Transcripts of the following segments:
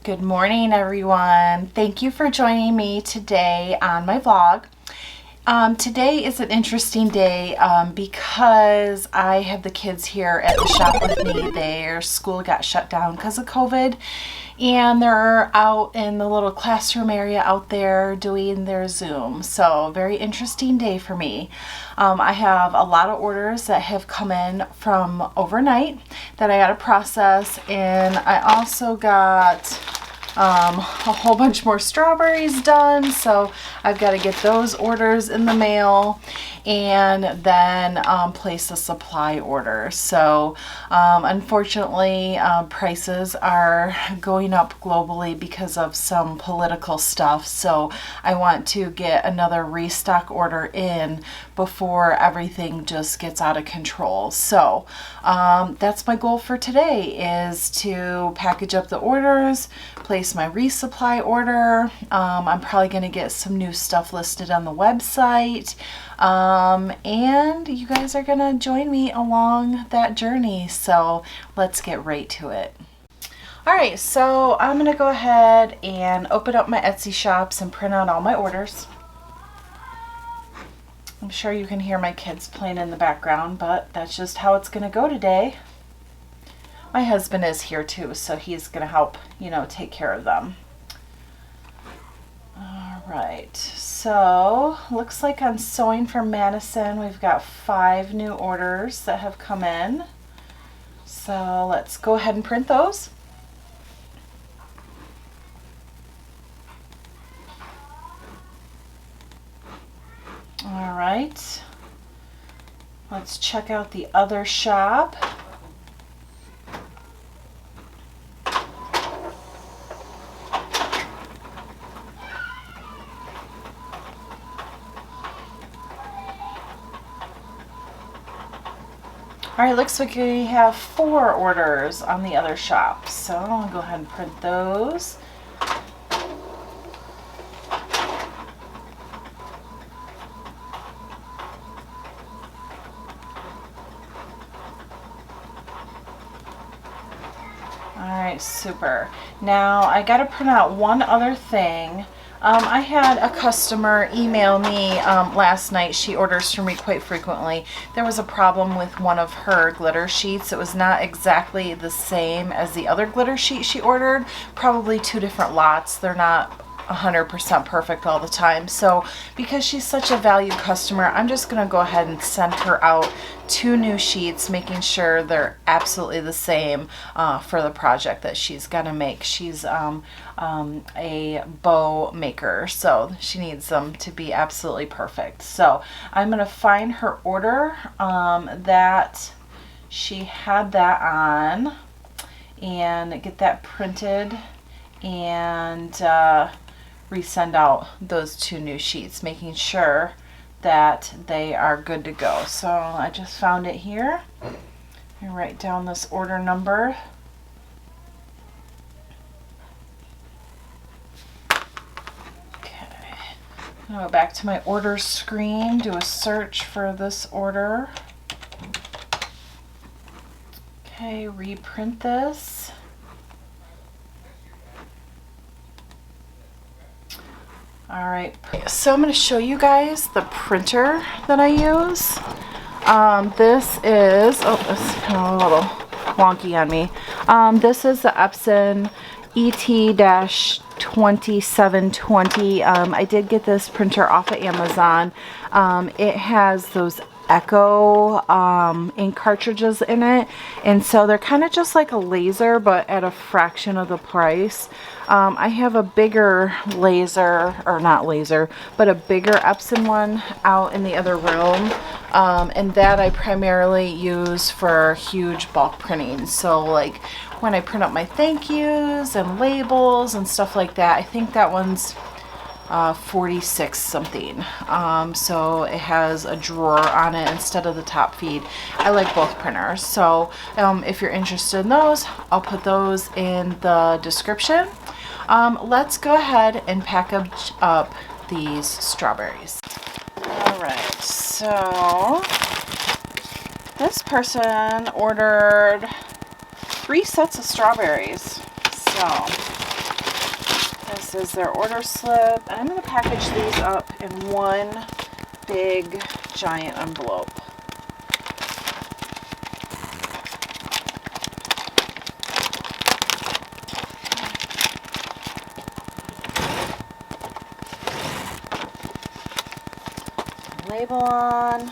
Good morning, everyone. Thank you for joining me today on my vlog. Today is an interesting day because I have the kids here at the shop with me. Their school got shut down because of COVID, and they're out in the little classroom area out there doing their Zoom. So very interesting day for me. I have a lot of orders that have come in from overnight that I got to process, and I also got a whole bunch more strawberries done, so I've got to get those orders in the mail and then place a supply order. So unfortunately prices are going up globally because of some political stuff, so I want to get another restock order in before everything just gets out of control. So that's my goal for today, is to package up the orders, place my resupply order. I'm probably going to get some new stuff listed on the website, and you guys are going to join me along that journey. So let's get right to it. Alright, so I'm going to go ahead and open up my Etsy shops and print out all my orders. I'm sure you can hear my kids playing in the background, but that's just how it's going to go today. My husband is here too, so he's going to help, take care of them. Alright, so looks like on Sewing for Madison we've got 5 new orders that have come in. So let's go ahead and print those. Alright, let's check out the other shop. Alright, looks like we have 4 orders on the other shop, so I'll go ahead and print those. Alright, super. Now I got to print out one other thing. I had a customer email me last night. She orders from me quite frequently. There was a problem with one of her glitter sheets. It was not exactly the same as the other glitter sheet she ordered. Probably 2 different lots. They're not 100% perfect all the time. So because she's such a valued customer, I'm just going to go ahead and send her out 2 new sheets, making sure they're absolutely the same for the project that she's going to make. She's a bow maker, so she needs them to be absolutely perfect. So I'm going to find her order that she had that on and get that printed and resend out those 2 new sheets, making sure that they are good to go. So I just found it here. I write down this order number. Okay, I'll go back to my order screen, do a search for this order. Okay, reprint this. Alright, so I'm going to show you guys the printer that I use. This is, it's kind of a little wonky on me. This is the Epson ET-2720. I did get this printer off of Amazon. It has those Echo ink cartridges in it, and so they're kind of just like a laser but at a fraction of the price. I have a bigger laser, or not laser, but a bigger Epson one out in the other room, and that I primarily use for huge bulk printing. So like when I print up my thank yous and labels and stuff like that, I think that one's 46 something. So it has a drawer on it instead of the top feed. I like both printers, so if you're interested in those, I'll put those in the description. Let's go ahead and package up these strawberries. Alright, so this person ordered 3 sets of strawberries. So This is their order slip, and I'm going to package these up in one big giant envelope. Label on.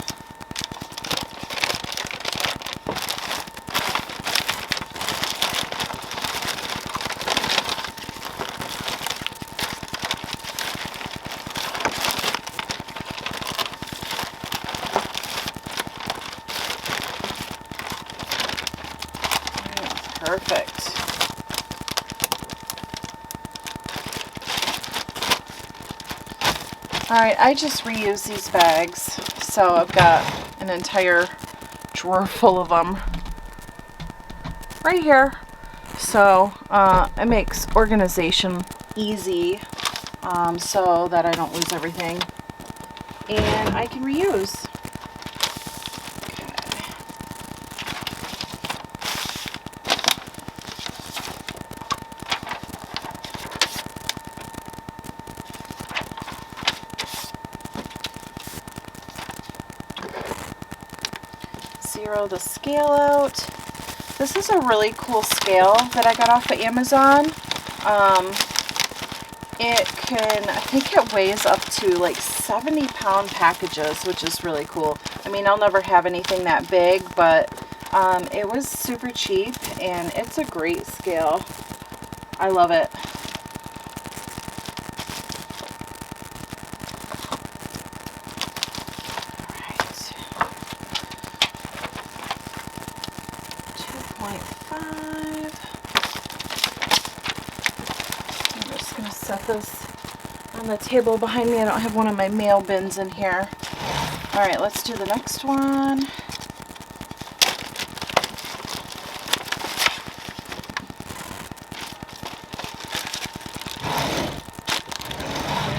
Perfect. All right, I just reuse these bags, so I've got an entire drawer full of them right here. So it makes organization easy, so that I don't lose everything, and I can reuse. Zero the scale out. This is a really cool scale that I got off of Amazon. It can, I think it weighs up to like 70-pound packages, which is really cool. I mean, I'll never have anything that big, but it was super cheap, and it's a great scale. I love it. Set this on the table behind me. I don't have one of my mail bins in here. All right, let's do the next one.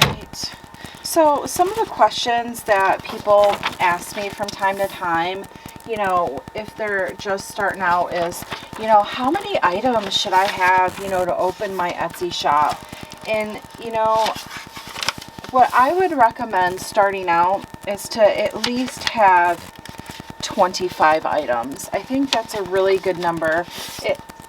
Right. So some of the questions that people ask me from time to time, you know, if they're just starting out is, you know, how many items should I have, you know, to open my Etsy shop? And, you know, what I would recommend starting out is to at least have 25 items. I think that's a really good number.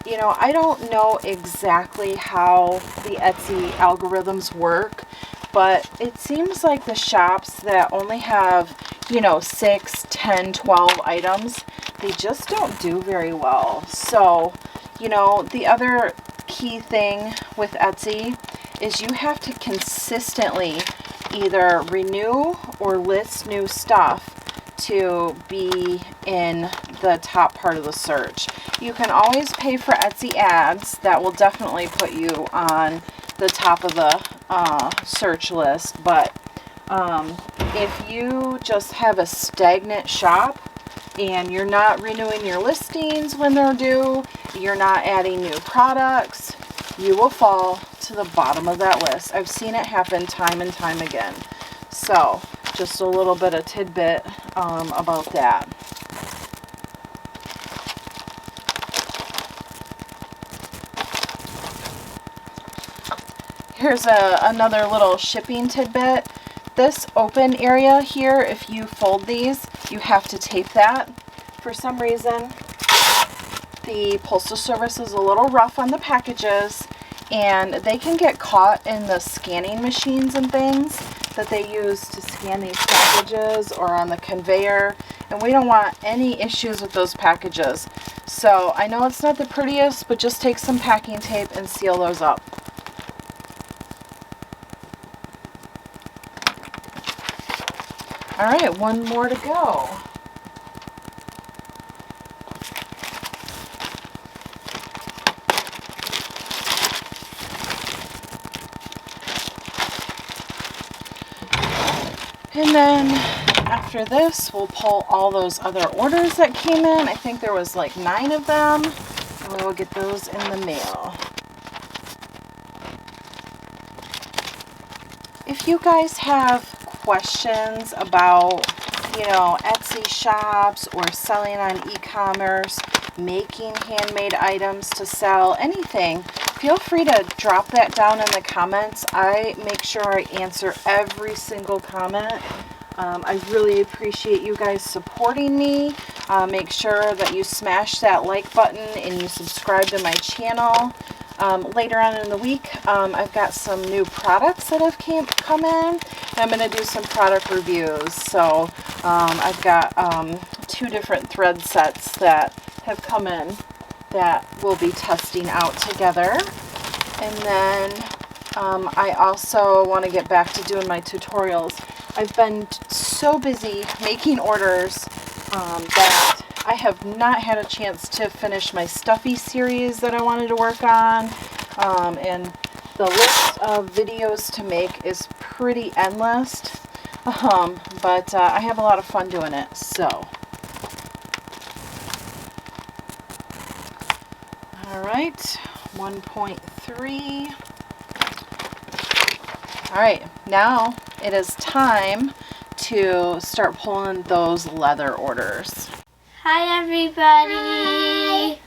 You know, I don't know exactly how the Etsy algorithms work, but it seems like the shops that only have, you know, 6, 10, 12 items, they just don't do very well. So, you know, the other key thing with Etsy is you have to consistently either renew or list new stuff to be in the top part of the search. You can always pay for Etsy ads. That will definitely put you on the top of the search list, but if you just have a stagnant shop and you're not renewing your listings when they're due, you're not adding new products, you will fall to the bottom of that list. I've seen it happen time and time again. So just a little bit of tidbit about that. Here's another little shipping tidbit. This open area here, if you fold these, you have to tape that. For some reason, the Postal Service is a little rough on the packages, and they can get caught in the scanning machines and things that they use to scan these packages or on the conveyor, and we don't want any issues with those packages. So I know it's not the prettiest, but just take some packing tape and seal those up. All right, one more to go. And then after this, we'll pull all those other orders that came in. I think there was like 9 of them, and we will get those in the mail. If you guys have questions about, you know, Etsy shops or selling on e-commerce, making handmade items to sell, anything, feel free to drop that down in the comments. I make sure I answer every single comment. I really appreciate you guys supporting me. Make sure that you smash that like button and you subscribe to my channel. Later on in the week, I've got some new products that have come in. I'm going to do some product reviews. So I've got 2 different thread sets that have come in that we'll be testing out together. And then I also want to get back to doing my tutorials. I've been so busy making orders that I have not had a chance to finish my stuffy series that I wanted to work on. And the list of videos to make is pretty endless. But I have a lot of fun doing it. So, all right, 1.3. All right, now it is time to start pulling those leather orders. Hi, everybody. Hi.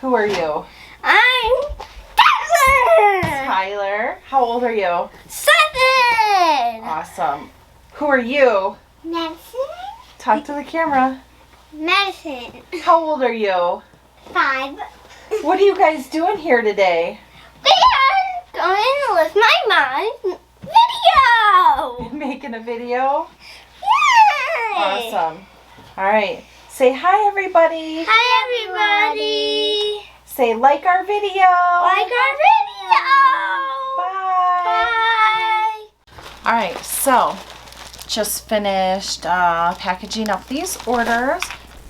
Who are you? I'm Tyler. Tyler. How old are you? 7. Awesome. Who are you? Madison. Talk to the camera. Madison. How old are you? 5. What are you guys doing here today? We are going with my mom's video. Making a video? Yay. Awesome. All right. Say hi, everybody. Hi, everybody. Say like our video. Like our video. Bye. Bye. All right. So, just finished packaging up these orders.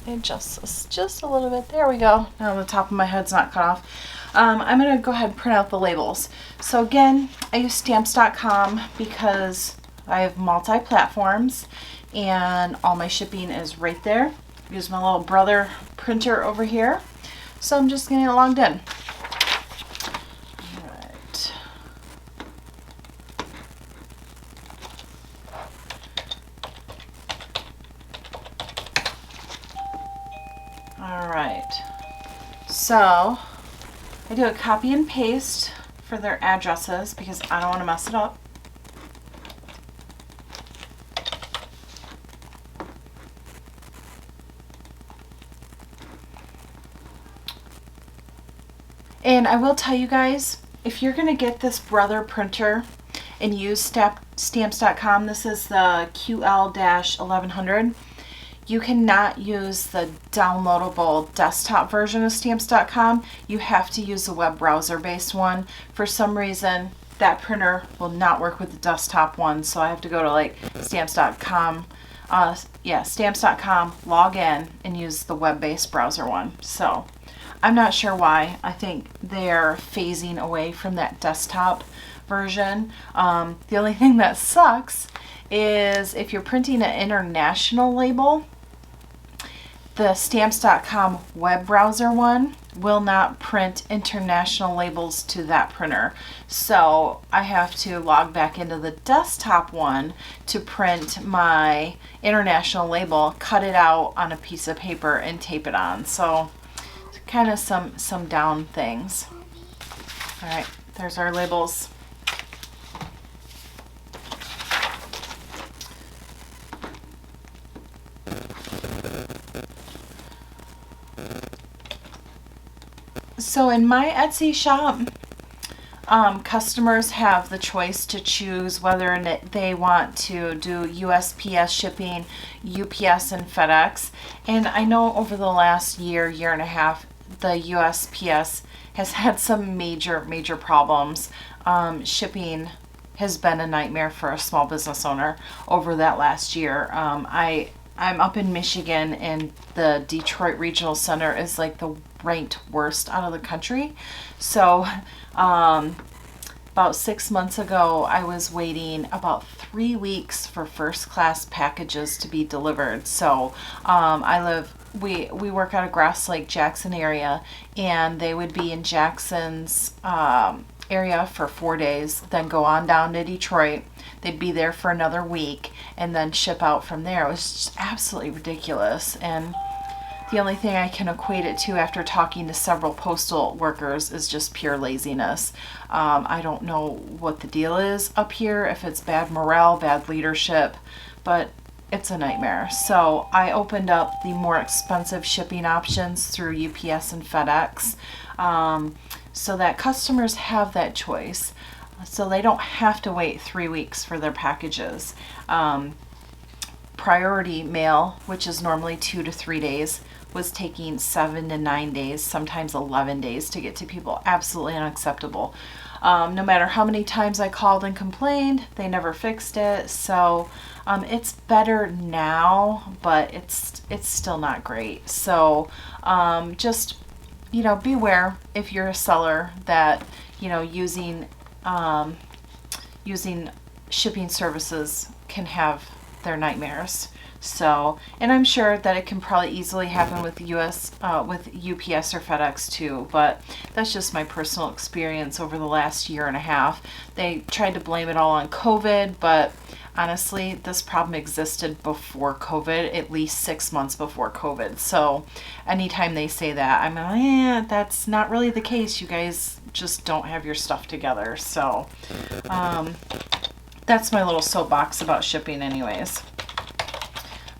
Adjust this just a little bit. There we go. Now the top of my head's not cut off. I'm going to go ahead and print out the labels. So again, I use stamps.com because I have multi-platforms and all my shipping is right there. I use my little brother printer over here. So I'm just getting it logged in. All right. All right. So I do a copy and paste for their addresses because I don't want to mess it up. And I will tell you guys, if you're going to get this brother printer and use stamps.com, this is the QL-1100, you cannot use the downloadable desktop version of stamps.com. You have to use the web browser based one. For some reason, that printer will not work with the desktop one, so I have to go to like stamps.com, stamps.com, log in, and use the web-based browser one. So I'm not sure why. I think they're phasing away from that desktop version. The only thing that sucks is if you're printing an international label, the stamps.com web browser one will not print international labels to that printer. So I have to log back into the desktop one to print my international label, cut it out on a piece of paper, and tape it on. So kind of some down things. All right, there's our labels. So in my Etsy shop, customers have the choice to choose whether they want to do USPS shipping, UPS, and FedEx. And I know over the last year and a half, the USPS has had some major problems. Shipping has been a nightmare for a small business owner over that last year. I'm up in Michigan, and the Detroit Regional Center is like the ranked worst out of the country. So about 6 months ago, I was waiting about 3 weeks for first class packages to be delivered. So we work out of Grass Lake, Jackson area, and they would be in Jackson's area for 4 days, then go on down to Detroit. They'd be there for another week and then ship out from there. It was just absolutely ridiculous. And The only thing I can equate it to after talking to several postal workers is just pure laziness. I don't know what the deal is up here, if it's bad morale, bad leadership, but it's a nightmare. So I opened up the more expensive shipping options through UPS and FedEx, so that customers have that choice. So they don't have to wait 3 weeks for their packages. Priority mail, which is normally 2 to 3 days, was taking 7 to 9 days, sometimes 11 days to get to people. Absolutely unacceptable. No matter how many times I called and complained, they never fixed it. So it's better now, but it's still not great. So just, beware if you're a seller that, using shipping services can have their nightmares. So, and I'm sure that it can probably easily happen with UPS or FedEx too, but that's just my personal experience over the last year and a half. They tried to blame it all on COVID, but honestly, this problem existed before COVID, at least 6 months before COVID. So anytime they say that, I'm like, yeah, that's not really the case. You guys just don't have your stuff together. So that's my little soapbox about shipping anyways.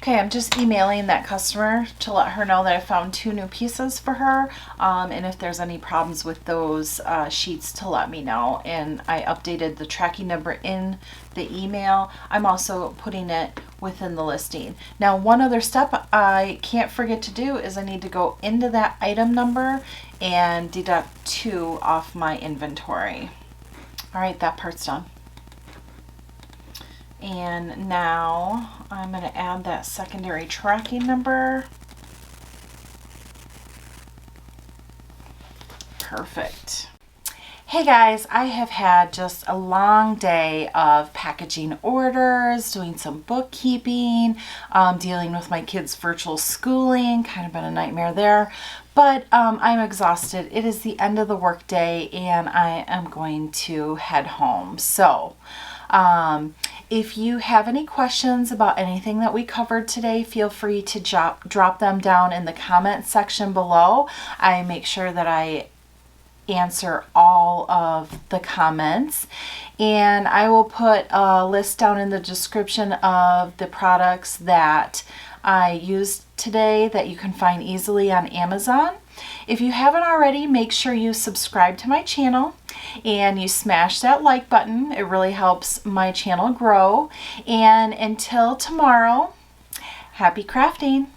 Okay, I'm just emailing that customer to let her know that I found 2 new pieces for her, and if there's any problems with those sheets to let me know. And I updated the tracking number in the email. I'm also putting it within the listing. Now, one other step I can't forget to do is I need to go into that item number and deduct 2 off my inventory. All right, that part's done. And now I'm going to add that secondary tracking number. Perfect. Hey guys, I have had just a long day of packaging orders, doing some bookkeeping, dealing with my kids' virtual schooling, kind of been a nightmare there. But I'm exhausted. It is the end of the workday and I am going to head home. So if you have any questions about anything that we covered today, feel free to drop them down in the comment section below. I make sure that I answer all of the comments, and I will put a list down in the description of the products that I used today that you can find easily on Amazon. If you haven't already, make sure you subscribe to my channel and you smash that like button. It really helps my channel grow. And until tomorrow, happy crafting.